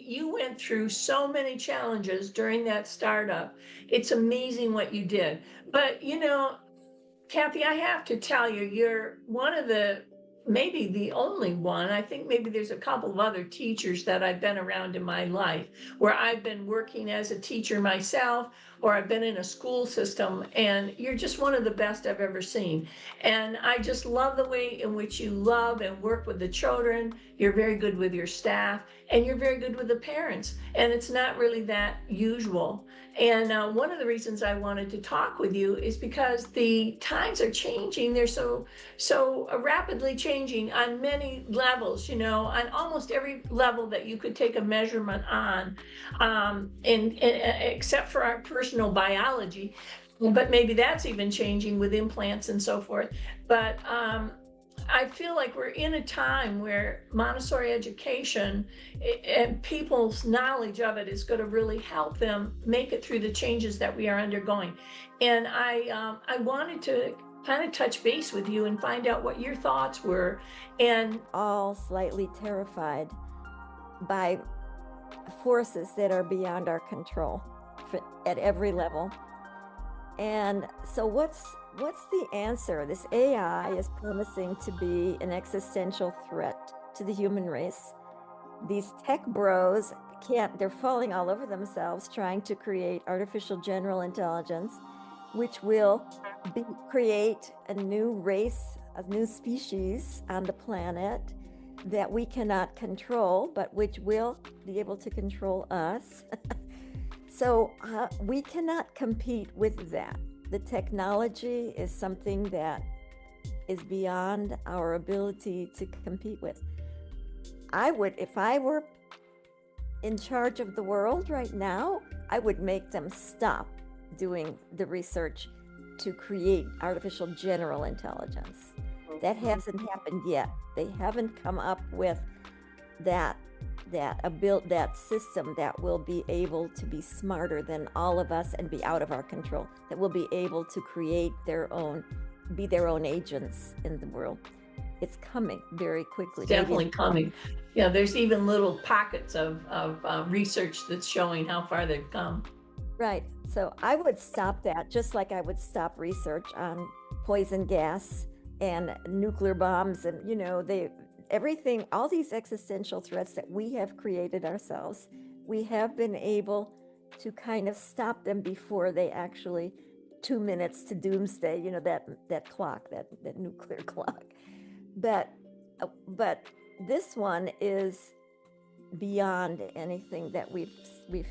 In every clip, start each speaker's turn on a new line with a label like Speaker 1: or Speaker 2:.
Speaker 1: you went through so many challenges during that startup. It's amazing what you did. But, Kathy, I have to tell you, you're one of maybe the only one. I think maybe there's a couple of other teachers that I've been around in my life where I've been working as a teacher myself, or I've been in a school system, and you're just one of the best I've ever seen. And I just love the way in which you love and work with the children. You're very good with your staff, and you're very good with the parents. And it's not really that usual. And one of the reasons I wanted to talk with you is because the times are changing. They're so rapidly changing on many levels, on almost every level that you could take a measurement on, except for our personal biology. But maybe that's even changing with implants and so forth. But I feel like we're in a time where Montessori education and people's knowledge of it is going to really help them make it through the changes that we are undergoing. And I wanted to kind of touch base with you and find out what your thoughts were. And
Speaker 2: all slightly terrified by forces that are beyond our control at every level. And so what's the answer? This AI is promising to be an existential threat to the human race. These tech bros they're falling all over themselves trying to create artificial general intelligence, which will create a new race, a new species on the planet that we cannot control, but which will be able to control us. So we cannot compete with that. The technology is something that is beyond our ability to compete with. If I were in charge of the world right now, I would make them stop doing the research to create artificial general intelligence. That hasn't happened yet. They haven't come up with that system that will be able to be smarter than all of us and be out of our control, that will be able to create be their own agents in the world. It's coming very quickly.
Speaker 1: It's definitely coming. Yeah, there's even little pockets of research that's showing how far they've come.
Speaker 2: Right. So I would stop that, just like I would stop research on poison gas and nuclear bombs and, everything, all these existential threats that we have created ourselves. We have been able to kind of stop them before they actually 2 minutes to doomsday, that clock, that nuclear clock. But this one is beyond anything that we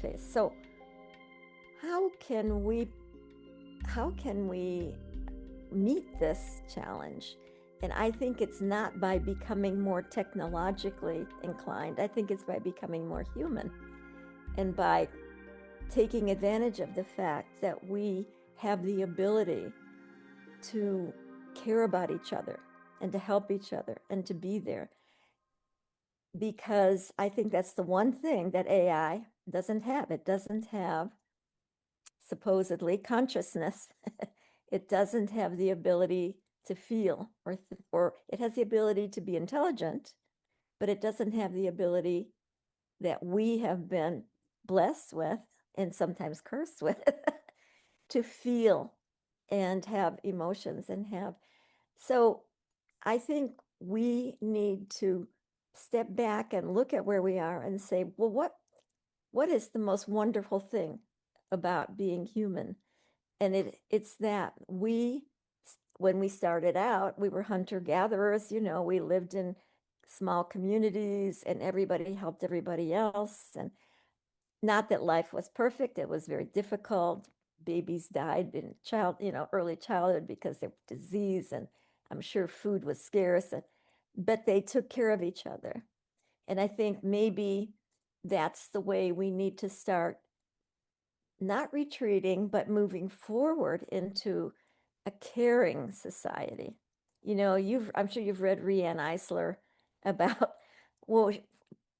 Speaker 2: face. So how can we meet this challenge? And I think it's not by becoming more technologically inclined. I think it's by becoming more human and by taking advantage of the fact that we have the ability to care about each other and to help each other and to be there. Because I think that's the one thing that AI doesn't have. It doesn't have supposedly consciousness. It doesn't have the ability to feel, or it has the ability to be intelligent, but it doesn't have the ability that we have been blessed with and sometimes cursed with to feel and have emotions and have. So I think we need to step back and look at where we are and say, well, what is the most wonderful thing about being human? And it's that when we started out, we were hunter-gatherers, we lived in small communities and everybody helped everybody else. And not that life was perfect, it was very difficult. Babies died in early childhood because of disease, and I'm sure food was scarce, but they took care of each other. And I think maybe that's the way we need to start, not retreating, but moving forward into a caring society. I'm sure you've read Rianne Eisler about, well,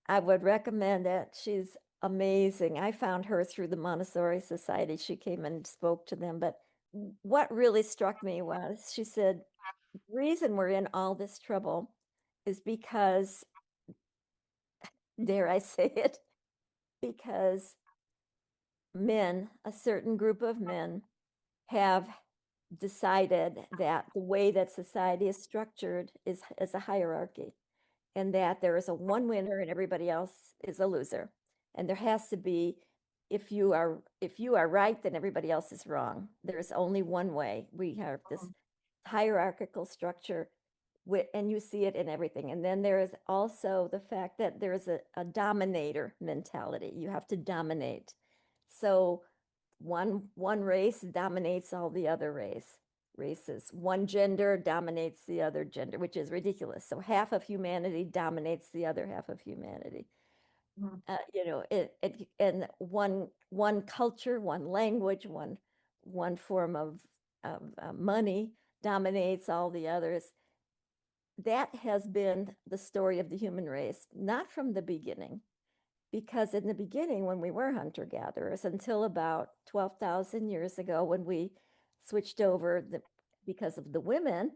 Speaker 2: I would recommend it. She's amazing. I found her through the Montessori Society. She came and spoke to them. But what really struck me was, she said, the reason we're in all this trouble is because, dare I say it, because men, a certain group of men, have decided that the way that society is structured is a hierarchy, and that there is a one winner and everybody else is a loser. And there has to be, if you are right, then everybody else is wrong. There's only one way. We have this hierarchical structure, and you see it in everything. And then there is also the fact that there's a dominator mentality. You have to dominate. So one race dominates all the other races. One gender dominates the other gender, which is ridiculous. So half of humanity dominates the other half of humanity. And one culture, one language, one form of money dominates all the others. That has been the story of the human race, not from the beginning, because in the beginning, when we were hunter-gatherers, until about 12,000 years ago, when we switched over because of the women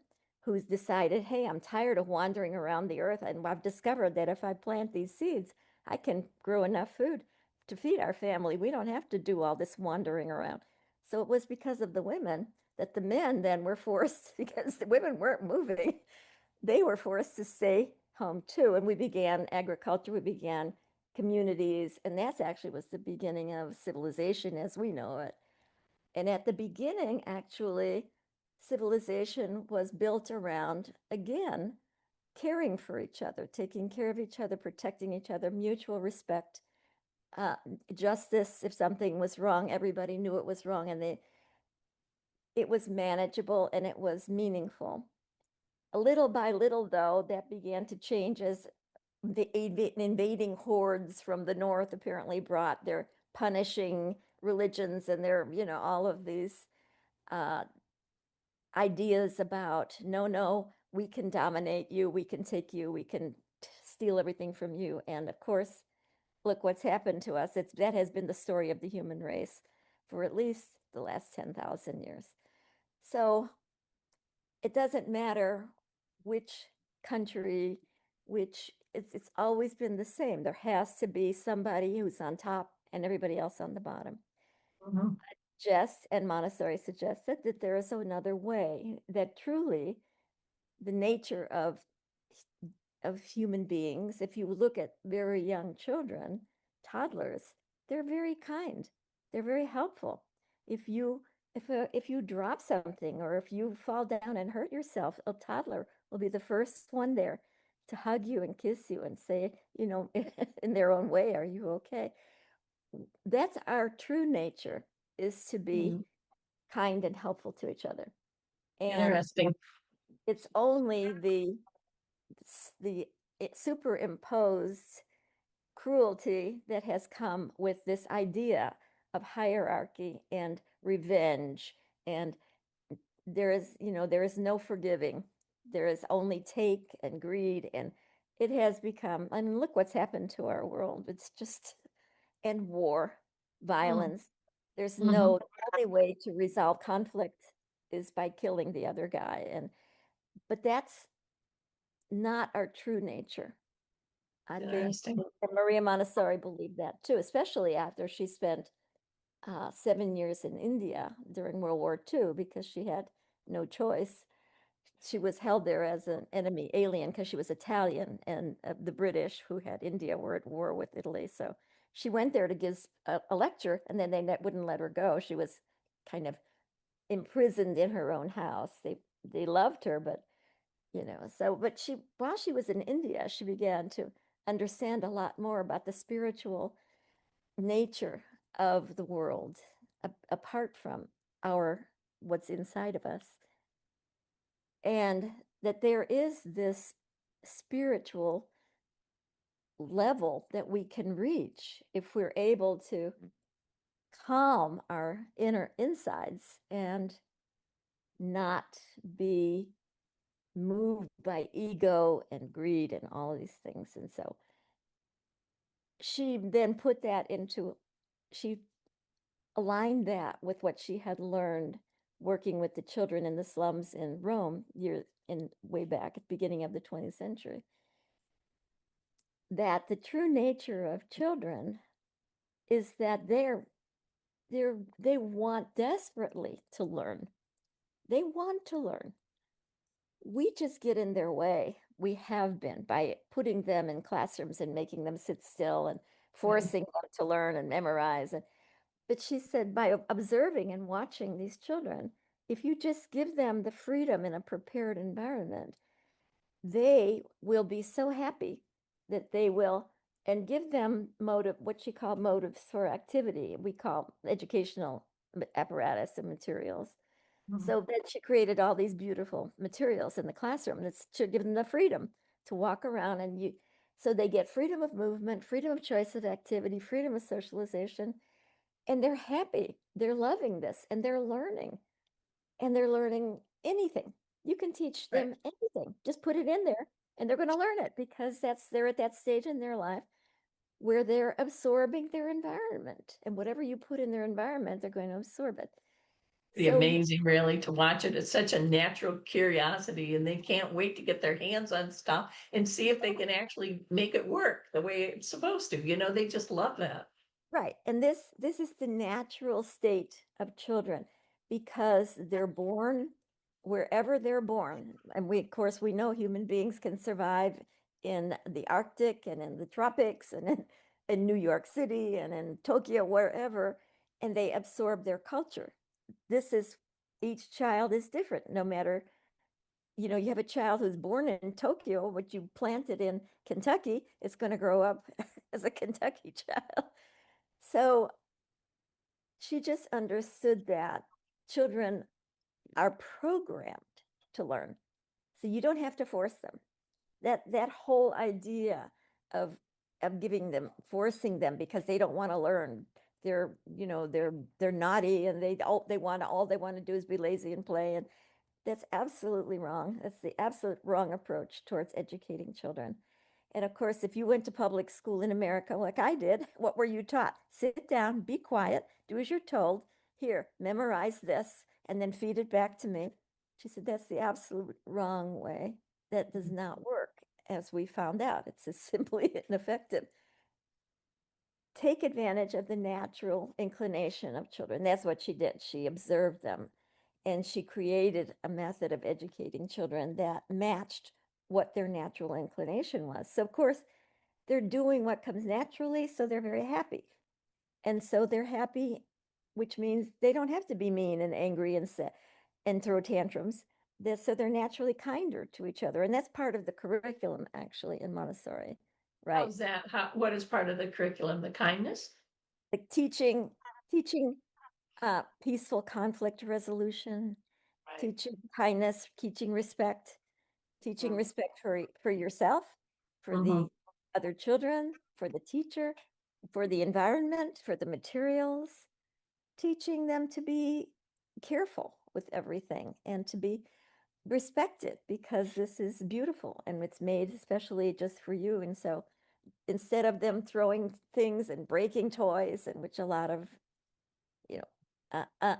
Speaker 2: who decided, hey, I'm tired of wandering around the earth, and I've discovered that if I plant these seeds, I can grow enough food to feed our family. We don't have to do all this wandering around. So it was because of the women that the men then were forced, because the women weren't moving, they were forced to stay home too. And we began agriculture, we began communities, and that's actually was the beginning of civilization as we know it. And at the beginning, actually, civilization was built around, again, caring for each other, taking care of each other, protecting each other, mutual respect, justice. If something was wrong, everybody knew it was wrong, and it was manageable and it was meaningful. A little by little, though, that began to change as the invading hordes from the north apparently brought their punishing religions and their, all of these uh, ideas about, no, we can dominate you, we can take you, we can steal everything from you. And of course, look what's happened to us. That has been the story of the human race for at least the last 10,000 years. So it doesn't matter which country, it's always been the same. There has to be somebody who's on top and everybody else on the bottom.
Speaker 1: Mhm.
Speaker 2: Jess and Montessori suggested that there is another way, that truly the nature of human beings, if you look at very young children, toddlers, they're very kind. They're very helpful. If you drop something or if you fall down and hurt yourself, a toddler will be the first one there to hug you and kiss you and say, in their own way, are you okay? That's our true nature, is to be
Speaker 1: Mhm.
Speaker 2: kind and helpful to each other. And
Speaker 1: Interesting.
Speaker 2: it's only the superimposed cruelty that has come with this idea of hierarchy and revenge, and there is no forgiving. There is only take and greed, and it has become, I mean, look what's happened to our world. It's just, and war, violence. There's
Speaker 1: Mm-hmm.
Speaker 2: no, the only way to resolve conflict is by killing the other guy. But that's not our true nature. I think
Speaker 1: Interesting.
Speaker 2: Maria Montessori believed that too, especially after she spent 7 years in India during World War II, because she had no choice. She was held there as an enemy alien because she was Italian, and the British, who had India, were at war with Italy. So she went there to give a lecture, and then they wouldn't let her go. She was kind of imprisoned in her own house. They loved her, but but while she was in India, she began to understand a lot more about the spiritual nature of the world, apart from our what's inside of us, and that there is this spiritual level that we can reach if we're able to calm our inner insides and not be moved by ego and greed and all of these things. And so she then she aligned that with what she had learned working with the children in the slums in Rome way back at the beginning of the 20th century. That the true nature of children is that they want desperately to learn. They want to learn. We just get in their way. We have been by putting them in classrooms and making them sit still and forcing them to learn and memorize. But she said, by observing and watching these children, if you just give them the freedom in a prepared environment, they will be so happy that they will, and give them motive, what she called motives for activity. We call educational apparatus and materials. So then she created all these beautiful materials in the classroom that should give them the freedom to walk around so they get freedom of movement, freedom of choice of activity, freedom of socialization, and they're happy. They're loving this and they're learning anything. You can teach
Speaker 1: Right.
Speaker 2: them anything. Just put it in there and they're going to learn it because they're at that stage in their life where they're absorbing their environment, and whatever you put in their environment, they're going to absorb it.
Speaker 1: Pretty
Speaker 2: So
Speaker 1: amazing, really, to watch it. It's such a natural curiosity, and they can't wait to get their hands on stuff and see if they can actually make it work the way it's supposed to. They just love that.
Speaker 2: right. And this is the natural state of children because they're born wherever they're born. And of course, we know human beings can survive in the Arctic and in the tropics and in New York City and in Tokyo, wherever, and they absorb their culture. Each child is different, no matter, you have a child who's born in Tokyo, but you planted in Kentucky, it's going to grow up as a Kentucky child. So she just understood that children are programmed to learn. So you don't have to force them. That whole idea of forcing them because they don't want to learn. They're naughty and all they want to do is be lazy and play. And that's absolutely wrong. That's the absolute wrong approach towards educating children. And of course, if you went to public school in America, like I did, what were you taught? Sit down, be quiet, do as you're told. Here, memorize this, and then feed it back to me. She said, that's the absolute wrong way. That does not work, as we found out. It's just simply ineffective. Take advantage of the natural inclination of children. That's what she did. She observed them and she created a method of educating children that matched what their natural inclination was. So, of course, they're doing what comes naturally, so they're very happy. And so they're happy, which means they don't have to be mean and angry and throw tantrums. So they're naturally kinder to each other. And that's part of the curriculum, actually, in Montessori, right?
Speaker 1: How's that? What is part of the curriculum? The kindness?
Speaker 2: Like teaching peaceful conflict resolution,
Speaker 1: Right.
Speaker 2: teaching kindness, teaching respect for yourself, for
Speaker 1: Mm-hmm.
Speaker 2: the other children, for the teacher, for the environment, for the materials, teaching them to be careful with everything and to be respected because this is beautiful and it's made especially just for you. And so instead of them throwing things and breaking toys, and which a lot of you know,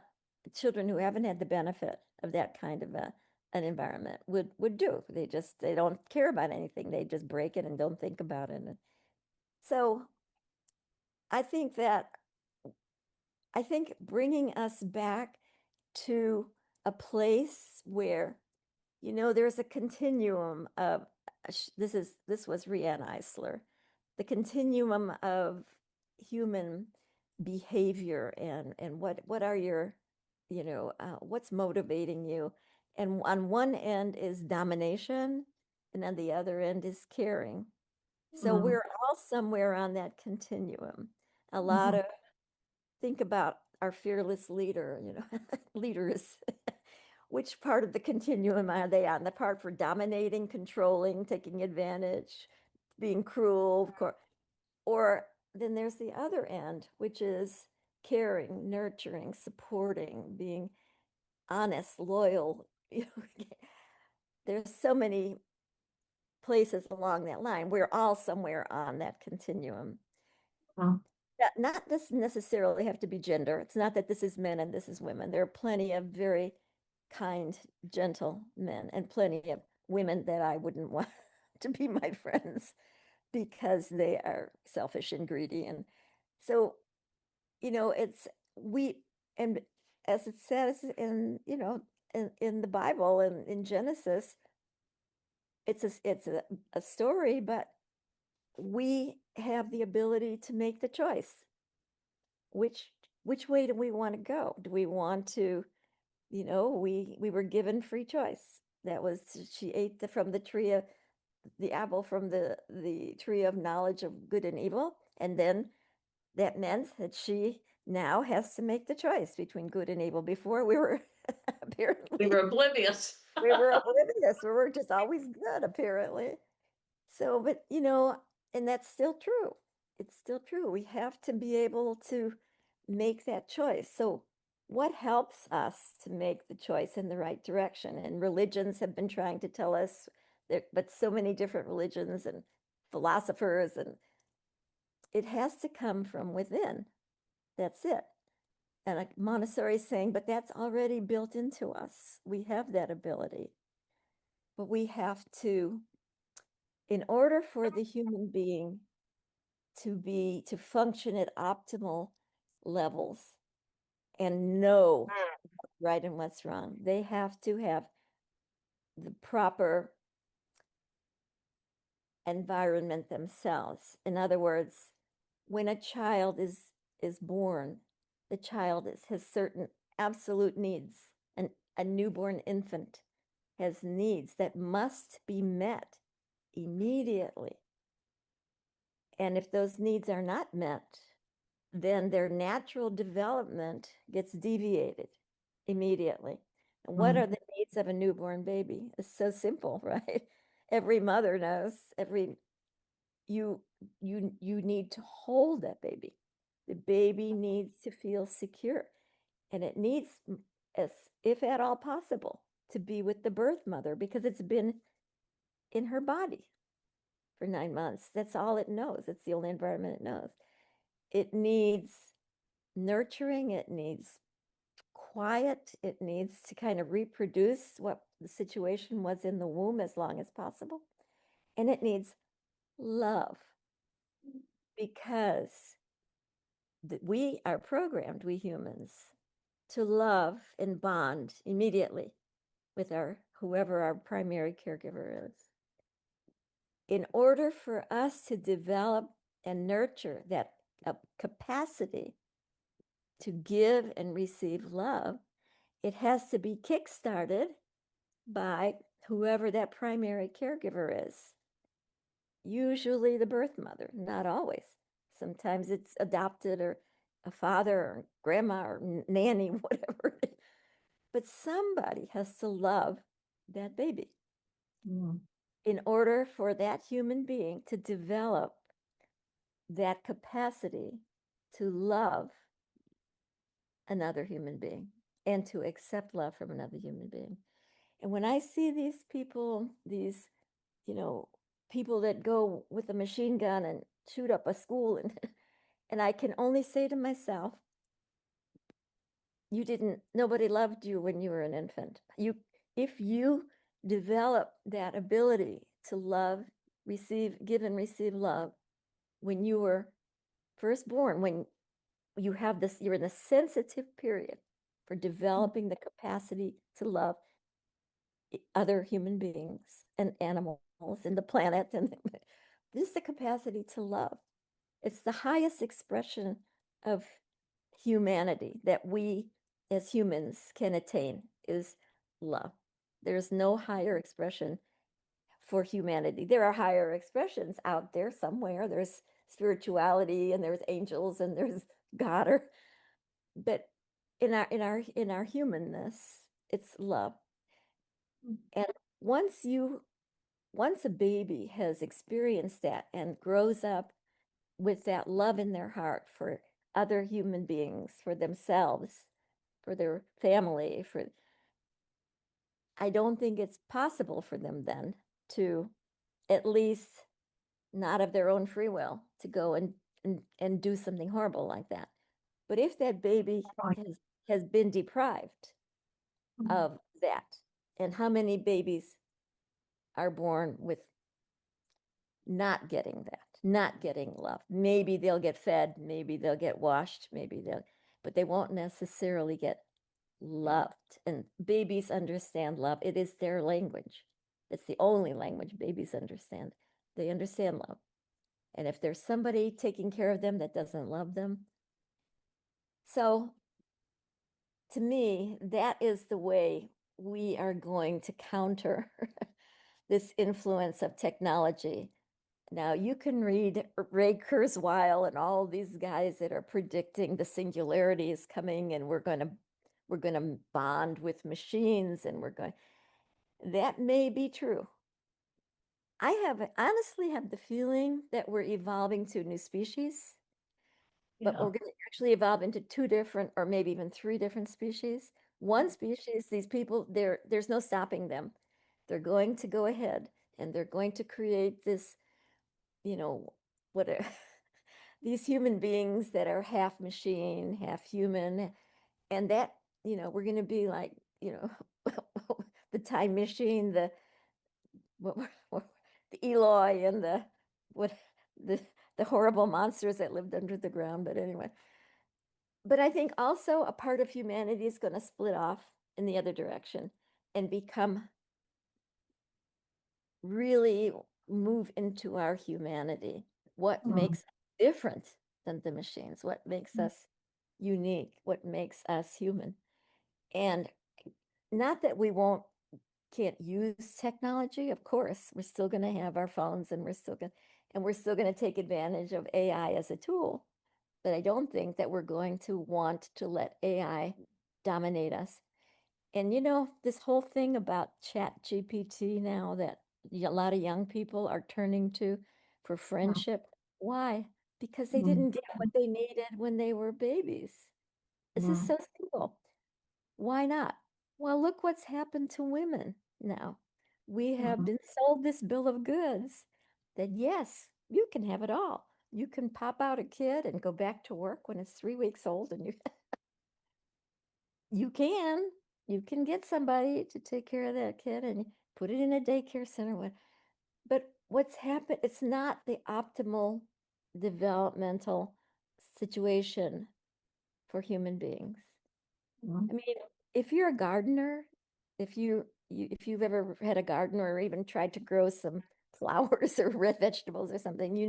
Speaker 2: children who haven't had the benefit of that kind of an environment would do. They don't care about anything. They just break it and don't think about it. And so I think that bringing us back to a place where there's a continuum of this was Rianne Eisler, the continuum of human behavior and what are your what's motivating you, and on one end is domination and on the other end is caring. So
Speaker 1: Mm-hmm.
Speaker 2: we're all somewhere on that continuum. A lot
Speaker 1: Mm-hmm.
Speaker 2: of Think about our fearless leader, leaders. Which part of the continuum are they on? The part for dominating, controlling, taking advantage, being cruel, of course. Or then there's the other end, which is caring, nurturing, supporting, being honest, loyal. There's so many places along that line. We're all somewhere on that continuum. Not this necessarily have to be gender. It's not that this is men and this is women. There are plenty of very kind, gentle men and plenty of women that I wouldn't want to be my friends because they are selfish and greedy. And so it's and as it says in, in the Bible and in Genesis, it's a story, but we have the ability to make the choice. Which way do we want to go? Do we want to, we were given free choice. That was, she ate from the tree of the apple from the tree of knowledge of good and evil, and then that meant that she now has to make the choice between good and evil. Before we were apparently
Speaker 1: We were oblivious.
Speaker 2: we were oblivious. We were just always good, apparently. So, but and that's still true. It's still true. We have to be able to make that choice. So, what helps us to make the choice in the right direction? And religions have been trying to tell us that, but so many different religions and philosophers, and it has to come from within. That's it. And Montessori is saying, but that's already built into us. We have that ability. But we have to, in order for the human being to function at optimal levels and know what's right and what's wrong, they have to have the proper environment themselves. In other words, when a child is born, the child has certain absolute needs, and a newborn infant has needs that must be met immediately. And if those needs are not met, then their natural development gets deviated immediately. And what are the needs of a newborn baby? It's so simple, right? Every mother knows. You need to hold that baby. The baby needs to feel secure, and it needs, as if at all possible, to be with the birth mother, because it's been in her body for 9 months. That's all it knows. It's the only environment it knows. It needs nurturing. It needs quiet. It needs to kind of reproduce what the situation was in the womb as long as possible. And it needs love, because we are programmed, we humans, to love and bond immediately with whoever our primary caregiver is. In order for us to develop and nurture that capacity to give and receive love, it has to be kickstarted by whoever that primary caregiver is. Usually the birth mother, not always. Sometimes it's adopted, or a father or grandma or nanny, whatever. But somebody has to love that baby in order for that human being to develop that capacity to love another human being and to accept love from another human being. And when I see these people, people that go with a machine gun and shoot up a school, and I can only say to myself, nobody loved you when you were an infant. If you develop that ability to love, give and receive love when you were first born, when you're in the sensitive period for developing the capacity to love other human beings and animals and the planet, and this is the capacity to love. It's the highest expression of humanity that we as humans can attain, is love. There's no higher expression for humanity. There are higher expressions out there somewhere. There's spirituality, and there's angels, and there's God, but in our humanness, it's love. And once a baby has experienced that and grows up with that love in their heart for other human beings, for themselves, for their family, I don't think it's possible for them then to, at least not of their own free will, to go and do something horrible like that. But if that baby has been deprived of that, and how many babies are born with not getting that? not getting love. Maybe they'll get fed, maybe they'll get washed, but they won't necessarily get loved. And babies understand love. It is their language. It's the only language babies understand. They understand love. And if there's somebody taking care of them that doesn't love them, so to me, that is the way we are going to counter this influence of technology. Now, you can read Ray Kurzweil and all these guys that are predicting the singularity is coming and we're going to bond with machines and that may be true. I honestly have the feeling that we're evolving to a new species, but we're going to actually evolve into two different or maybe even three different species. One species, these people, there's no stopping them. They're going to go ahead and they're going to create this, what are these human beings that are half machine, half human, and that, we're going to be like, the time machine, what, the Eloy and what the the horrible monsters that lived under the ground. But anyway, but I think also a part of humanity is going to split off in the other direction and become really move into our humanity. What makes us different than the machines? What makes us unique? What makes us human? And not that we can't use technology. Of course, we're still going to have our phones and we're still going to take advantage of AI as a tool. But I don't think that we're going to want to let AI dominate us. And this whole thing about Chat GPT now that a lot of young people are turning to for friendship. Why? Because they didn't get what they needed when they were babies. This is so simple. Why not? Well, look what's happened to women now. We have been sold this bill of goods that yes, you can have it all. You can pop out a kid and go back to work when it's 3 weeks old, and you can get somebody to take care of that kid and put it in a daycare center. But what's happened? It's not the optimal developmental situation for human beings. I mean, if you're a gardener, if you've ever had a garden or even tried to grow some flowers or red vegetables or something,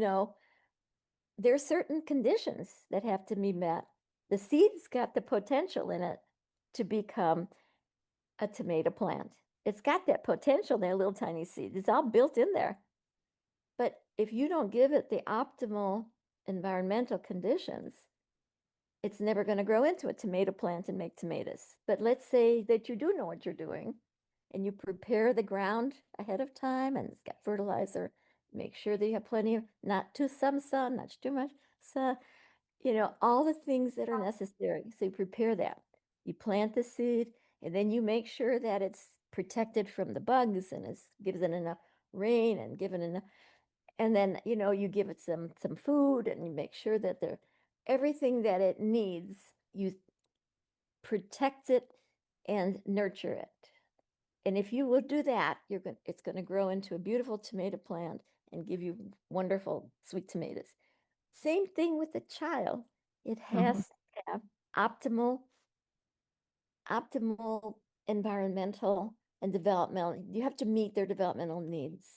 Speaker 2: there are certain conditions that have to be met. The seed's got the potential in it to become a tomato plant. It's got that potential there, little tiny seed. It's all built in there. But if you don't give it the optimal environmental conditions, it's never going to grow into a tomato plant and make tomatoes. But let's say that you do know what you're doing and you prepare the ground ahead of time and it's got fertilizer. Make sure that you have plenty of, not too some sun, not too much sun, all the things that are necessary. So you prepare that. You plant the seed and then you make sure that it's protected from the bugs and it's given enough rain and given enough. And then, you give it some food and you make sure that everything that it needs, you protect it and nurture it. And if you will do that, it's going to grow into a beautiful tomato plant and give you wonderful sweet tomatoes. Same thing with the child. It has to have optimal environmental and developmental. You have to meet their developmental needs.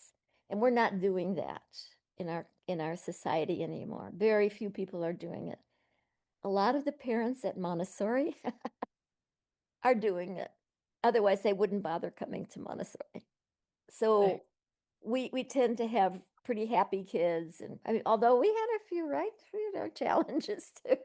Speaker 2: And we're not doing that in our society anymore. Very few people are doing it. A lot of the parents at Montessori are doing it. Otherwise, they wouldn't bother coming to Montessori. So we tend to have pretty happy kids. And I mean, although we had a few, right? We had our challenges too.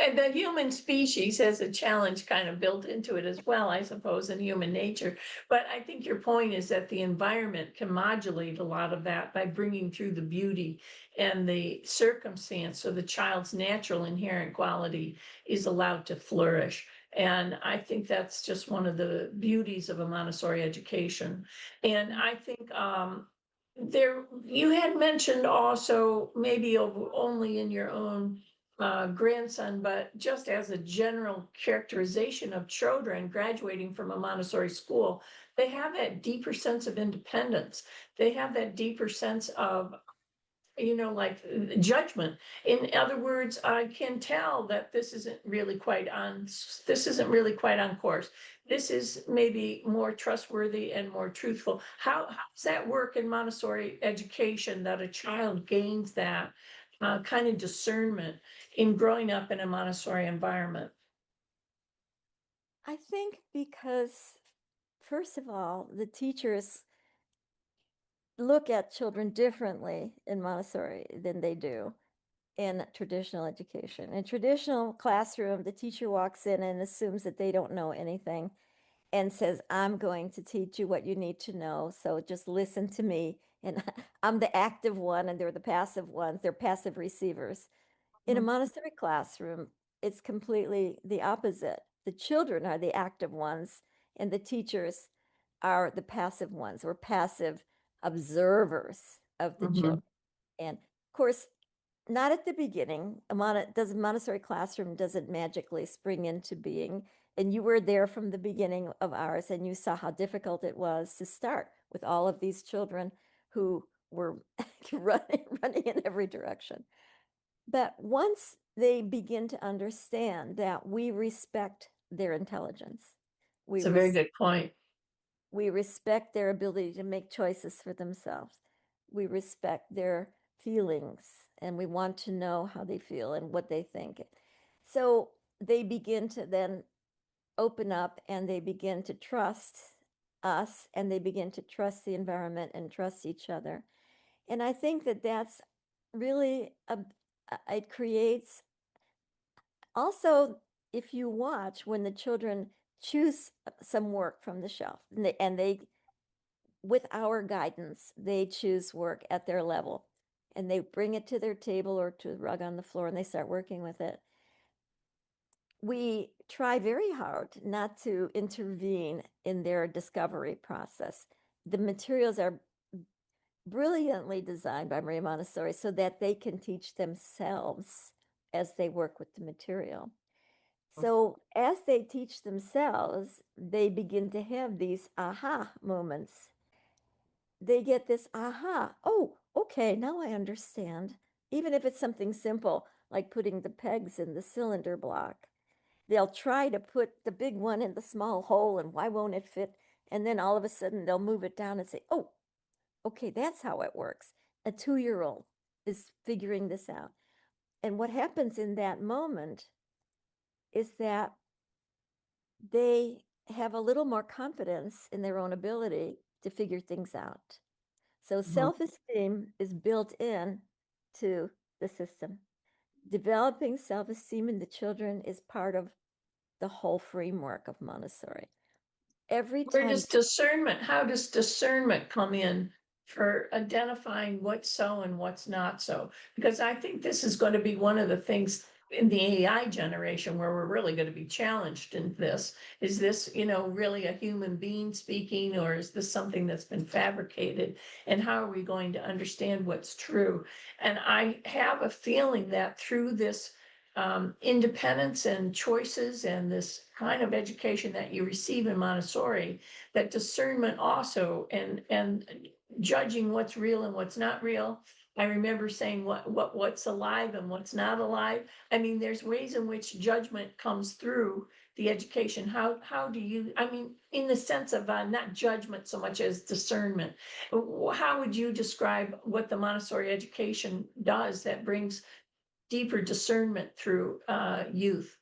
Speaker 1: And the human species has a challenge kind of built into it as well, I suppose, in human nature. But I think your point is that the environment can modulate a lot of that by bringing through the beauty and the circumstance, so the child's natural inherent quality is allowed to flourish. And I think that's just one of the beauties of a Montessori education. And I think you had mentioned also, maybe only in your own grandson, but just as a general characterization of children graduating from a Montessori school, they have that deeper sense of independence. They have that deeper sense of like judgment. In other words, I can tell that this isn't really quite on course. This is maybe more trustworthy and more truthful. How does that work in Montessori education, that a child gains that kind of discernment in growing up in a Montessori environment?
Speaker 2: I think because, first of all, the teachers look at children differently in Montessori than they do in traditional education. In traditional classroom, the teacher walks in and assumes that they don't know anything and says, I'm going to teach you what you need to know. So just listen to me. And I'm the active one and they're the passive ones. They're passive receivers. In a Montessori classroom, it's completely the opposite. The children are the active ones and the teachers are the passive ones. We're passive observers of the
Speaker 1: Mhm.
Speaker 2: children. And of course, not at the beginning. Montessori classroom doesn't magically spring into being. And you were there from the beginning of ours, and you saw how difficult it was to start with all of these children who were running in every direction. But once they begin to understand that we respect their intelligence, we
Speaker 1: It's a very
Speaker 2: res-
Speaker 1: good point.
Speaker 2: we respect their ability to make choices for themselves. We respect their feelings and we want to know how they feel and what they think. So they begin to then open up and they begin to trust us and they begin to trust the environment and trust each other. And I think that that's really it creates also, if you watch when the children choose some work from the shelf and they with our guidance, they choose work at their level and they bring it to their table or to the rug on the floor and they start working with it. We try very hard not to intervene in their discovery process. The materials are brilliantly designed by Maria Montessori so that they can teach themselves as they work with the material. So as they teach themselves, they begin to have these aha moments. They get this aha, oh, okay, now I understand. Even if it's something simple like putting the pegs in the cylinder block, they'll try to put the big one in the small hole and why won't it fit? And then all of a sudden they'll move it down and say, oh, okay, that's how it works. A 2-year-old is figuring this out. And what happens in that moment is that they have a little more confidence in their own ability to figure things out. So
Speaker 1: Mhm.
Speaker 2: self-esteem is built in to the system. Developing self-esteem in the children is part of the whole framework of Montessori. Every time
Speaker 1: How does discernment come in for identifying what's so and what's not so? Because I think this is going to be one of the things in the AI generation where we're really going to be challenged in this. Is this, really a human being speaking, or is this something that's been fabricated? And how are we going to understand what's true? And I have a feeling that through this independence and choices and this kind of education that you receive in Montessori, that discernment also and judging what's real and what's not real. I remember saying what's alive and what's not alive. I mean, there's ways in which judgment comes through the education. How do you? I mean, in the sense of not judgment so much as discernment. How would you describe what the Montessori education does that brings deeper discernment through youth?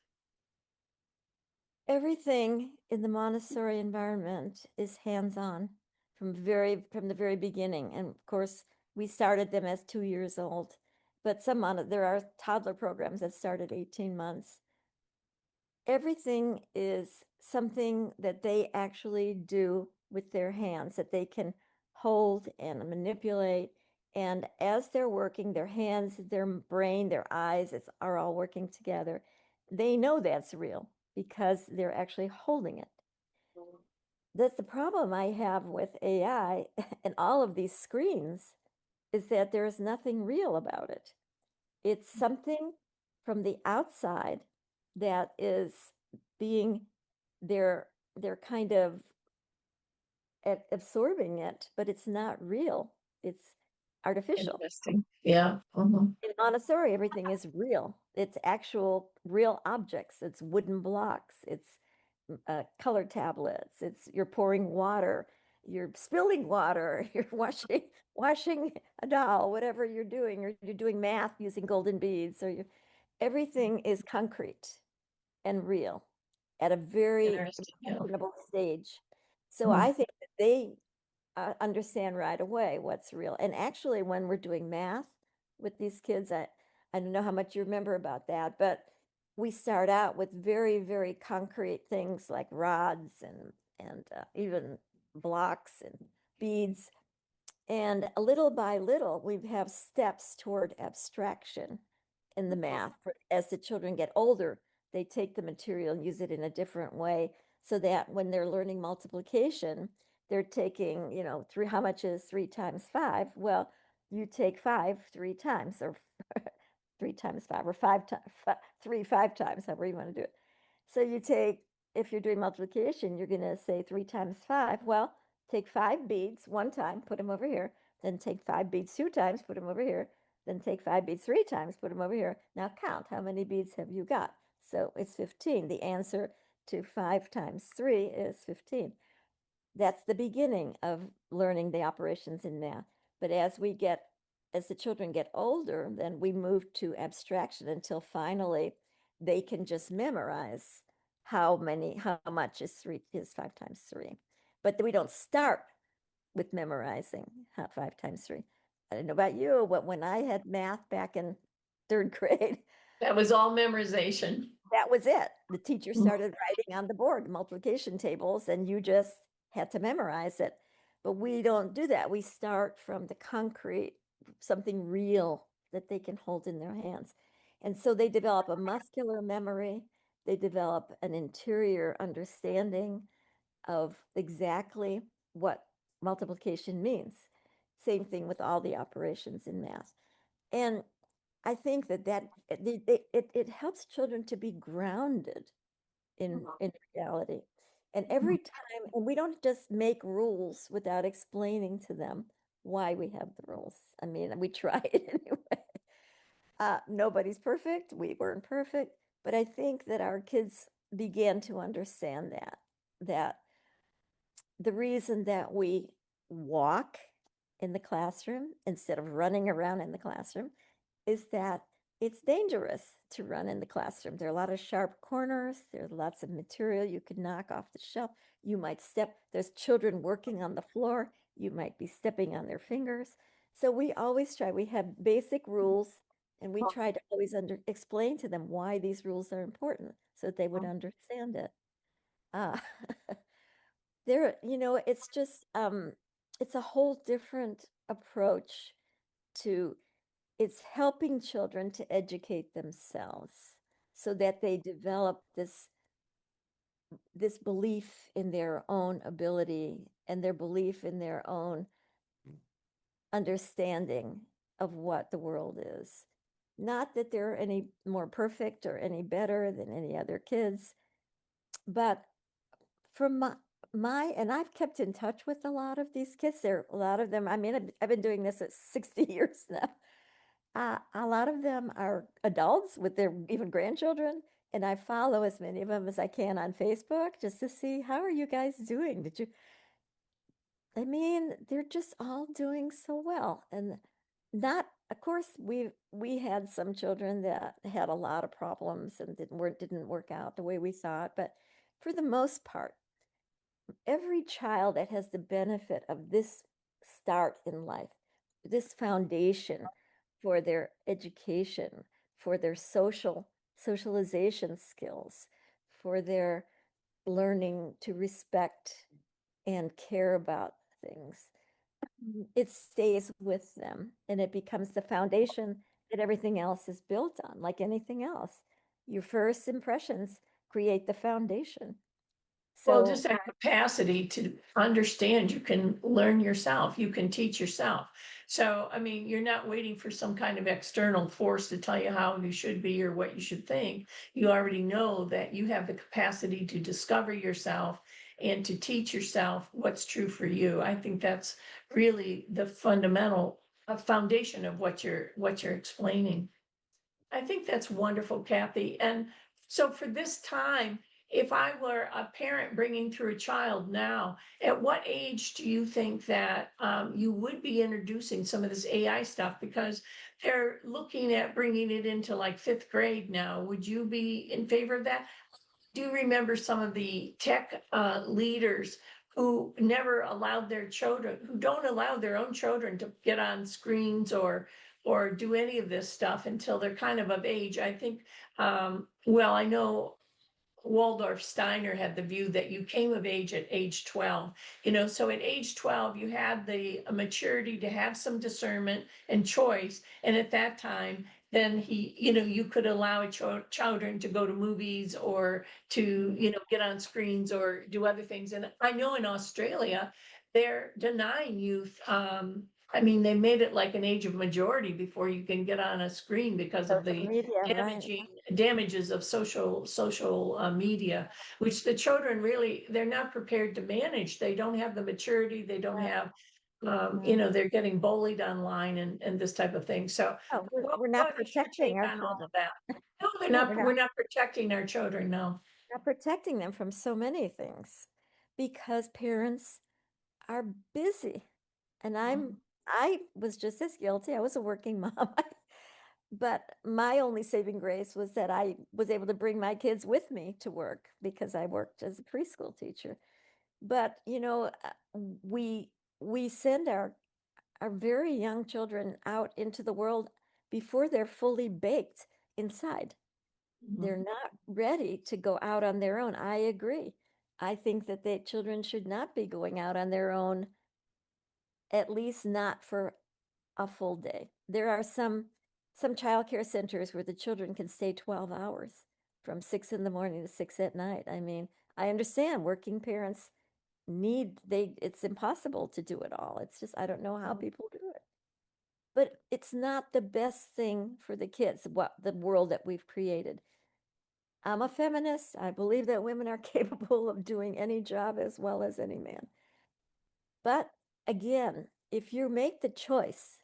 Speaker 2: everything in the Montessori environment is hands-on from the very beginning. And of course, we started them as 2 years old, but there are toddler programs that start at 18 months. Everything is something that they actually do with their hands that they can hold and manipulate. And as they're working, their hands, their brain, their eyes are all working together. They know that's real because they're actually holding it. That's the problem I have with AI and all of these screens is that there is nothing real about it. It's something from the outside that is being they're kind of absorbing it, but it's not real. It's artificial.
Speaker 1: Interesting. Yeah. Mhm.
Speaker 2: In Montessori, everything is real. It's actual real objects. It's wooden blocks. It's color tablets. It's you're pouring water. You're spilling water. You're washing a doll. Whatever you're doing, or you're doing math using golden beads. Everything is concrete and real at a very
Speaker 1: Interesting. Yeah.
Speaker 2: impressionable stage. So
Speaker 1: Mhm.
Speaker 2: I think that they understand right away what's real. And actually, when we're doing math with these kids, I don't know how much you remember about that, but we start out with very, very concrete things like rods and even blocks and beads. And little by little, we have steps toward abstraction in the math. As the children get older, they take the material and use it in a different way so that when they're learning multiplication, they're taking, how much is 3 times 5? Well, you take 5 3 times, or 3 times 5, or 5 times, 3 5 times, however you want to do it. So you take, if you're doing multiplication, you're going to say 3 times 5. Well, take 5 beads 1 time, put them over here. Then take 5 beads 2 times, put them over here. Then take 5 beads 3 times, put them over here. Now count, how many beads have you got? So it's 15. The answer to 5 times 3 is 15. That's the beginning of learning the operations in math. But as the children get older, then we move to abstraction until finally they can just memorize how much is 5 times 3. But we don't start with memorizing 5 times 3. I don't know about you, but when I had math back in third grade,
Speaker 1: That was all memorization.
Speaker 2: that was it. The teacher
Speaker 1: Mhm.
Speaker 2: started writing on the board multiplication tables, and you just had to memorize it. But we don't do that. We start from the concrete, something real that they can hold in their hands. And so they develop a muscular memory, they develop an interior understanding of exactly what multiplication means. Same thing with all the operations in math. And I think it helps children to be grounded in reality. And every time, and we don't just make rules without explaining to them why we have the rules. I mean, we try it anyway. Nobody's perfect. We weren't perfect, but I think that our kids began to understand that the reason that we walk in the classroom instead of running around in the classroom is that it's dangerous to run in the classroom. There are a lot of sharp corners. There's lots of material you could knock off the shelf. You might step, there's children working on the floor. You might be stepping on their fingers. So we always try, we have basic rules, and we try to always explain to them why these rules are important so that they would understand it. Uh, it's just, it's a whole different approach to it's helping children to educate themselves so that they develop this belief in their own ability and their belief in their own understanding of what the world is. Not that they're any more perfect or any better than any other kids, but from and I've kept in touch with a lot of these kids. There are a lot of them. I mean, I've been doing this at 60 years now. A lot of them are adults with their even grandchildren, and I follow as many of them as I can on Facebook just to see how are you guys doing? I mean, they're just all doing so well. And not, of course, we had some children that had a lot of problems and didn't work out the way we thought, but for the most part, every child that has the benefit of this start in life, this foundation for their education, for their socialization skills, for their learning to respect and care about things, it stays with them and it becomes the foundation that everything else is built on, like anything else. Your first impressions create the foundation.
Speaker 1: Well, just
Speaker 2: So
Speaker 1: that capacity to understand, you can learn yourself, you can teach yourself. So, I mean, you're not waiting for some kind of external force to tell you how you should be or what you should think. You already know that you have the capacity to discover yourself and to teach yourself what's true for you. I think that's really the fundamental foundation of what you're explaining. I think that's wonderful, Kathy. And so for this time, if I were a parent bringing through a child now, at what age do you think that you would be introducing some of this AI stuff? Because they're looking at bringing it into like fifth grade now. Would you be in favor of that? Do you remember some of the tech leaders who never allowed their children, who don't allow their own children to get on screens or do any of this stuff until they're kind of age? I think, well, I know Waldorf Steiner had the view that you came of age at age 12, so at age 12, you had the maturity to have some discernment and choice. And at that time, then you could allow children to go to movies or to, get on screens or do other things. And I know in Australia, they're denying youth. I mean, they made it like an age of majority before you can get on a screen because of
Speaker 2: Social
Speaker 1: the
Speaker 2: media, right?
Speaker 1: damages of social media, which the children really, they're not prepared to manage. They don't have the maturity. They don't
Speaker 2: Right,
Speaker 1: have,
Speaker 2: right.
Speaker 1: they're getting bullied online and this type of thing. So
Speaker 2: Oh, we're not
Speaker 1: what is your
Speaker 2: protecting
Speaker 1: take
Speaker 2: our
Speaker 1: on all
Speaker 2: children.
Speaker 1: of that? No,
Speaker 2: No, we're
Speaker 1: we're not protecting our children, no.
Speaker 2: not protecting them from so many things because parents are busy. And I was just as guilty. I was a working mom. But my only saving grace was that I was able to bring my kids with me to work because I worked as a preschool teacher. But we send our very young children out into the world before they're fully baked inside. They're
Speaker 1: Mhm.
Speaker 2: not ready to go out on their own. I agree. I think that the children should not be going out on their own, at least not for a full day. There are some childcare centers where the children can stay 12 hours from 6 in the morning to 6 at night. I mean, I understand working parents it's impossible to do it all. It's just I don't know how people do it. But it's not the best thing for the kids, what the world that we've created. I'm a feminist. I believe that women are capable of doing any job as well as any man. But again, if you make the choice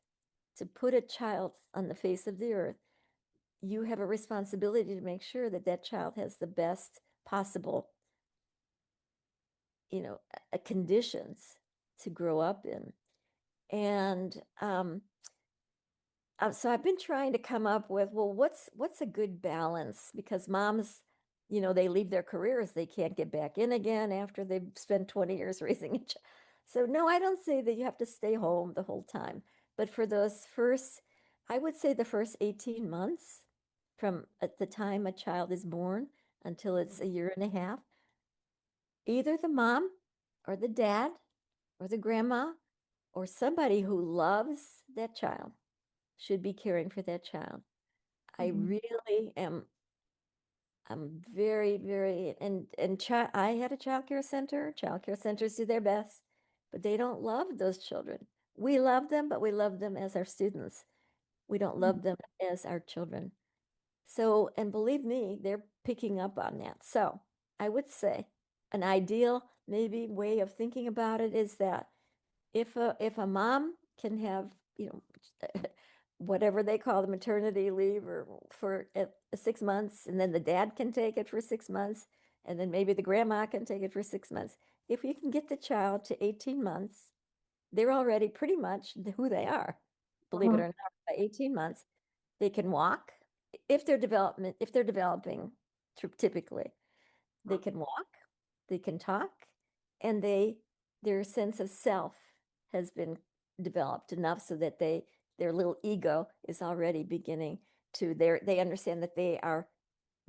Speaker 2: to put a child on the face of the earth, you have a responsibility to make sure that that child has the best possible, conditions to grow up in. And so I've been trying to come up with, well, what's a good balance? Because moms, they leave their careers, they can't get back in again after they've spent 20 years raising a child. So no, I don't say that you have to stay home the whole time. But for I would say the first 18 months from at the time a child is born until it's a year and a half, either the mom or the dad or the grandma or somebody who loves that child should be caring for that child. I
Speaker 1: Mhm.
Speaker 2: really am. I'm very, very, I had a child care center. Child care centers do their best, but they don't love those children. We love them, but we love them as our students. We don't love them as our children. So, and believe me, they're picking up on that. So I would say an ideal maybe way of thinking about it is that if a mom can have, whatever they call the maternity leave or for 6 months, and then the dad can take it for 6 months, and then maybe the grandma can take it for 6 months. If you can get the child to 18 months, they're already pretty much who they are, believe it
Speaker 1: Uh-huh.
Speaker 2: or not. By 18 months, they can walk if they're developing typically. They can walk, they can talk, and their sense of self has been developed enough so that their little ego is already beginning to they understand that they are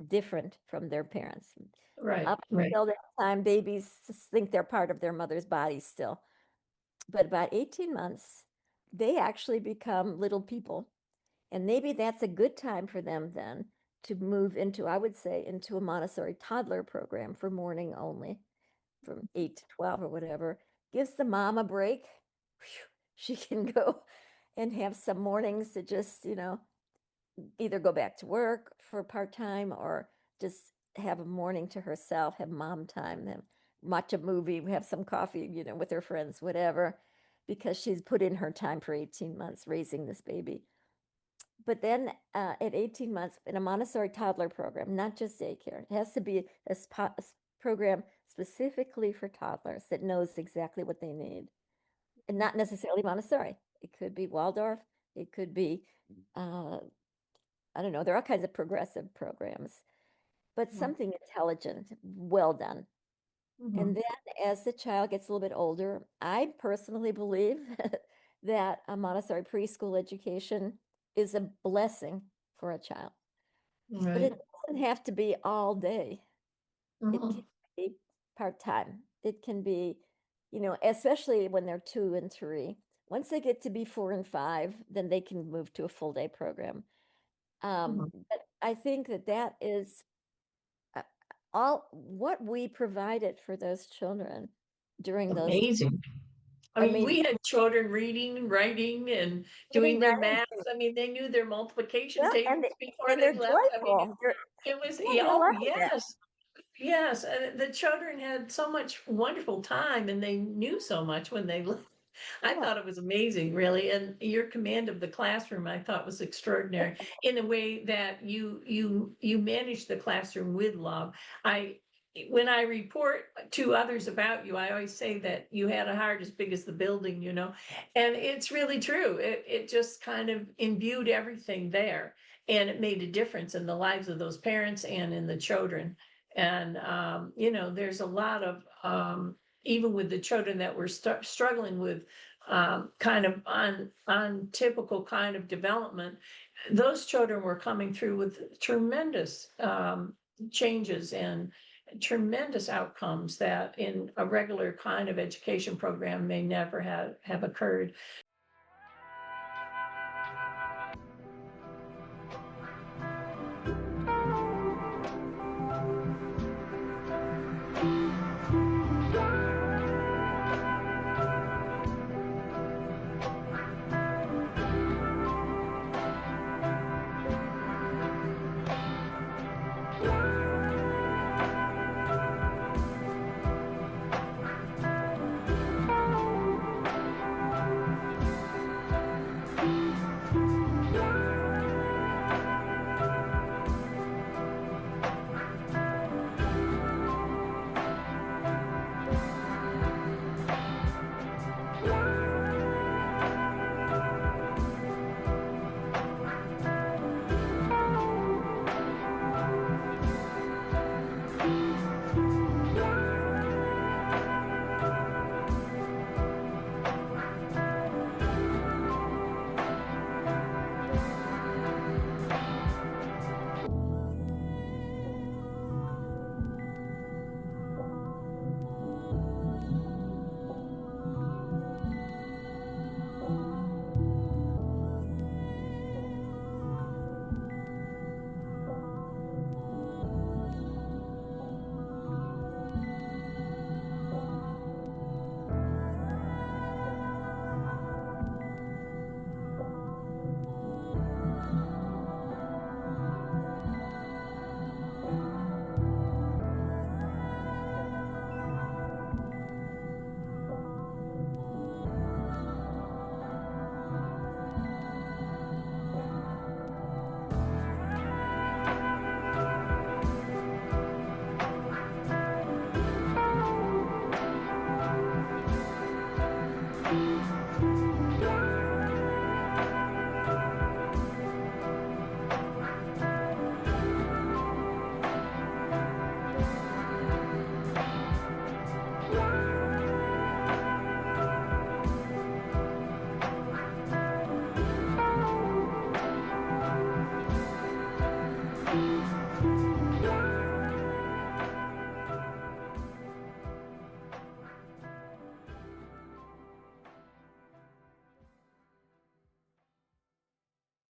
Speaker 2: different from their parents.
Speaker 1: Right,
Speaker 2: Up
Speaker 1: right.
Speaker 2: until that time, babies think they're part of their mother's body still. But about 18 months, they actually become little people. And maybe that's a good time for them then to move into, I would say, into a Montessori toddler program for morning only from 8 to 12 or whatever. Gives the mom a break. Whew, she can go and have some mornings to just, either go back to work for part-time or just have a morning to herself, have mom time, watch a movie, have some coffee, with her friends, whatever. because she's put in her time for 18 months raising this baby. But then at 18 months in a Montessori toddler program, not just daycare, it has to be a program specifically for toddlers that knows exactly what they need. And not necessarily Montessori. It could be Waldorf. It could be, I don't know, there are all kinds of progressive programs, but something intelligent, well done. And then as the child gets a little bit older, I personally believe that a Montessori preschool education is a blessing for a child. But it doesn't have to be all day. It can be part-time. It can be, especially when they're 2 and 3. Once they get to be 4 and 5, then they can move to a full day program. But I think that is all what we provided for those children during those.
Speaker 1: Amazing. I mean, we had children reading, writing, and doing their math. I mean, they knew their multiplication tables before
Speaker 2: and
Speaker 1: they
Speaker 2: they're
Speaker 1: left. I mean,
Speaker 2: joyful.
Speaker 1: it was,
Speaker 2: Yeah, they
Speaker 1: oh,
Speaker 2: love it.
Speaker 1: yes. Yes, and the children had so much wonderful time, and they knew so much when they left. I
Speaker 2: Yeah.
Speaker 1: thought it was amazing, really, and your command of the classroom I thought was extraordinary in the way that you managed the classroom with love. When I report to others about you, I always say that you had a heart as big as the building, and it's really true. It just kind of imbued everything there, and it made a difference in the lives of those parents and in the children. And there's a lot of even with the children that were struggling with kind of on typical kind of development, those children were coming through with tremendous changes and tremendous outcomes that in a regular kind of education program may never have occurred.